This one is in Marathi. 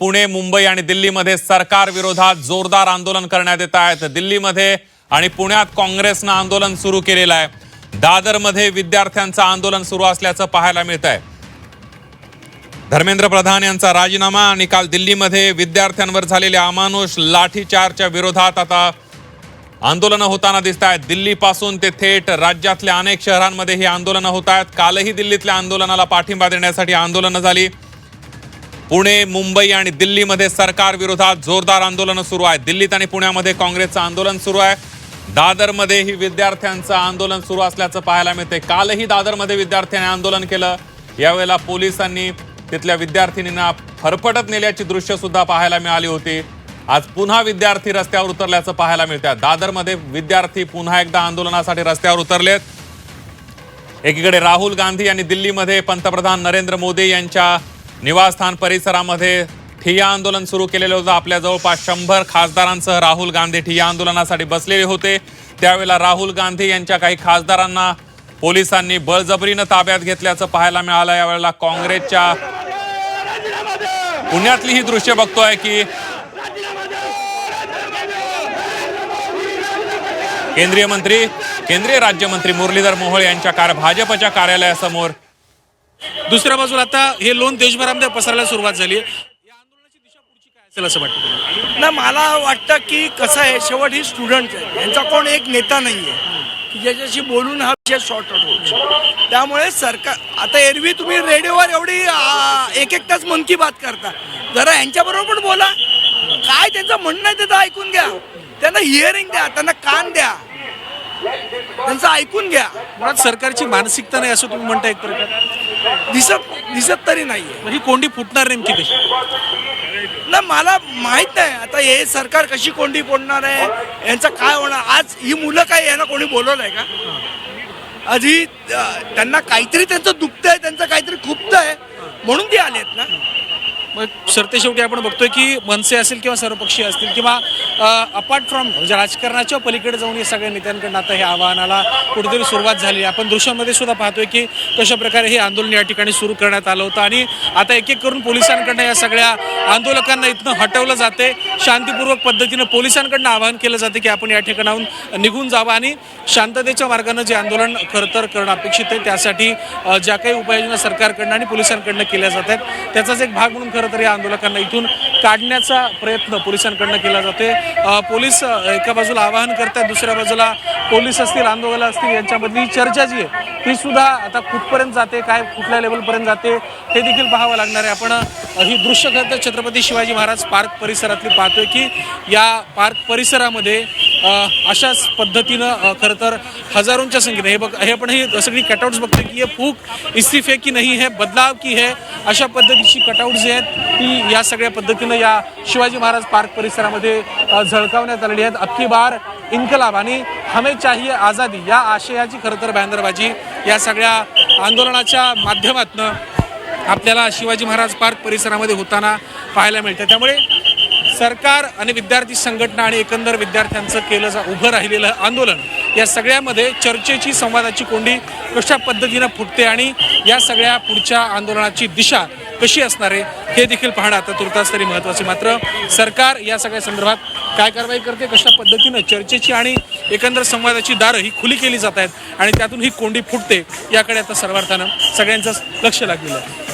पुणे, मुंबई आणि दिल्लीमध्ये सरकार विरोधात जोरदार आंदोलन करण्यात येत आहेत। दिल्लीमध्ये आणि पुण्यात काँग्रेसनं आंदोलन सुरू केलेलं आहे। दादरमध्ये विद्यार्थ्यांचं आंदोलन सुरू असल्याचं पाहायला मिळतंय। धर्मेंद्र प्रधान यांचा राजीनामा आणि काल दिल्लीमध्ये विद्यार्थ्यांवर झालेल्या अमानुष लाठीचार्जच्या विरोधात आता आंदोलन होताना दिसत आहेत। दिल्लीपासून ते थेट राज्यातल्या अनेक शहरांमध्ये ही आंदोलन होत आहेत। कालही दिल्लीतल्या आंदोलनाला पाठिंबा देण्यासाठी आंदोलन झाली। पुणे, मुंबई आणि दिल्लीमध्ये सरकार विरोधात जोरदार आंदोलन सुरू आहे। दिल्लीत आणि पुण्यामध्ये काँग्रेसचं आंदोलन सुरू आहे। दादरमध्ये ही विद्यार्थ्यांचं आंदोलन सुरू असल्याचं पाहायला मिळते। कालही दादरमध्ये विद्यार्थ्यांनी आंदोलन केलं। यावेळेला पोलिसांनी तिथल्या विद्यार्थिनींना फरफटत नेल्याची दृश्य सुद्धा पाहायला मिळाली होती। आज पुन्हा विद्यार्थी रस्त्यावर उतरल्याचं पाहायला मिळतंय। दादरमध्ये विद्यार्थी पुन्हा एकदा आंदोलनासाठी रस्त्यावर उतरलेत। एकीकडे राहुल गांधी यांनी दिल्लीमध्ये पंतप्रधान नरेंद्र मोदी यांच्या निवासस्थान परिसरामध्ये ठिय्या आंदोलन सुरू केलेलं होतं। आपल्या जवळपास 100 खासदारांसह राहुल गांधी ठिय्या आंदोलनासाठी बसलेले होते। त्यावेळेला राहुल गांधी यांच्या काही खासदारांना पोलिसांनी बळजबरीनं ताब्यात घेतल्याचं पाहायला मिळालं। यावेळेला काँग्रेसच्या पुण्यातली ही दृश्य बघतोय की केंद्रीय राज्यमंत्री मुरलीधर मोहोळ यांच्या भाजपच्या कार्यालयासमोर दुसऱ्या बाजूला आता हे लोन देशभरामध्ये पसरायला सुरुवात झाली। या आंदोलनाची दिशा पुढची काय असेल असं वाटतं? ना मला वाटतं की कसं आहे, शेवट ही स्टुडंट आहे, यांचा कोण एक नेता नाही आहे की ज्याच्याशी बोलून हा विषय शॉर्ट आउट होईल। त्यामुळे सरकार आता एरवी तुम्ही रेडिओवर एवढी एक तास मन की बात करता, जरा यांच्याबरोबर पण बोला। काय त्यांचं म्हणणं आहे ते ऐकून घ्या, त्यांना हिअरिंग द्या, त्यांना कान द्या, त्यांचं ऐकून घ्या। मुळात सरकारची मानसिकता नाही असं तुम्ही म्हणता एक प्रकार दिसत तरी नाहीये। ही कोंडी फुटणार नेमकी कशी ना मला माहित नाही। आता हे सरकार कशी कोंडी फोडणार आहे, यांचं काय होणार। आज ही मुलं काय यांना कोणी बोलवलंय का? आधी त्यांना काहीतरी त्यांचं दुखतंय, त्यांचं काहीतरी खुपतंय म्हणून ते आलेत ना। मग सरतेशेवटी आपण बघतोय की मनसे असेल किंवा सर्वपक्षीय असतील किंवा अपार्ट फ्रॉम म्हणजे राजकारणाच्या पलीकडे जाऊन या सगळ्या नेत्यांकडून आता या आवाहनाला कुठेतरी सुरुवात झाली। आपण दृश्यांमध्ये सुद्धा पाहतोय की कशा प्रकारे हे आंदोलन या ठिकाणी सुरू करण्यात आलं होतं आणि आता एक एक करून पोलिसांकडनं या सगळ्या आंदोलकांना इथनं हटवलं जाते। शांतीपूर्वक पद्धतीनं पोलिसांकडनं आवाहन केलं जाते की आपण या ठिकाणाहून निघून जावं आणि शांततेच्या मार्गानं जे आंदोलन खरं तर करणं अपेक्षित आहे त्यासाठी ज्या काही उपाययोजना सरकारकडनं आणि पोलिसांकडनं केल्या जातात त्याचाच एक भाग म्हणून तर या आंदोलकांना इथून काढण्याचा प्रयत्न पोलिसांकडनं केला जातोय। पोलीस एका बाजूला आवाहन करतात, दुसऱ्या बाजूला पोलीस असतील, आंदोलक असतील, यांच्यामधली चर्चा जी आहे ती सुद्धा आता कुठपर्यंत जाते, काय कुठल्या लेवलपर्यंत जाते हे देखील पाहावं लागणार आहे। आपण ही दृश्य खरं तर छत्रपती शिवाजी महाराज पार्क परिसरातली पाहतोय की या पार्क परिसरामध्ये अशाच पद्धतीनं खरं तर हजारोंच्या संख्येने हे आपण ही सगळी कटआउट्स बघतोय की हे फूक इस्तीफे की नाही है, बदलाव की है, अशा पद्धतीची कटआउट्स जी आहेत ती या सगळ्या पद्धतीनं या शिवाजी महाराज पार्क परिसरामध्ये झळकावण्यात आलेली आहेत। अबकी बार इन्कलाब आणि हमें चाहिए आझादी या आशयाची खरं तर बॅनरबाजी या सगळ्या आंदोलनाच्या माध्यमातून आपल्याला शिवाजी महाराज पार्क परिसरामध्ये होताना पाहायला मिळतं। त्यामुळे सरकार आणि विद्यार्थी संघटना आणि एकंदर विद्यार्थ्यांचं उभं राहिलेलं आंदोलन या सगळ्यामध्ये चर्चेची, संवादाची कोंडी कशा पद्धतीनं फुटते आणि या सगळ्या पुढच्या आंदोलनाची दिशा कशी असणार आहे हे देखील पाहणं आता तुर्तास तरी महत्त्वाचे। मात्र सरकार या सगळ्या संदर्भात काय कारवाई करते, कशा पद्धतीनं चर्चेची आणि एकंदर संवादाची दारं ही खुली केली जात आहेत आणि त्यातून ही कोंडी फुटते याकडे आता सर्वार्थानं सगळ्यांचं लक्ष लागलेलं आहे।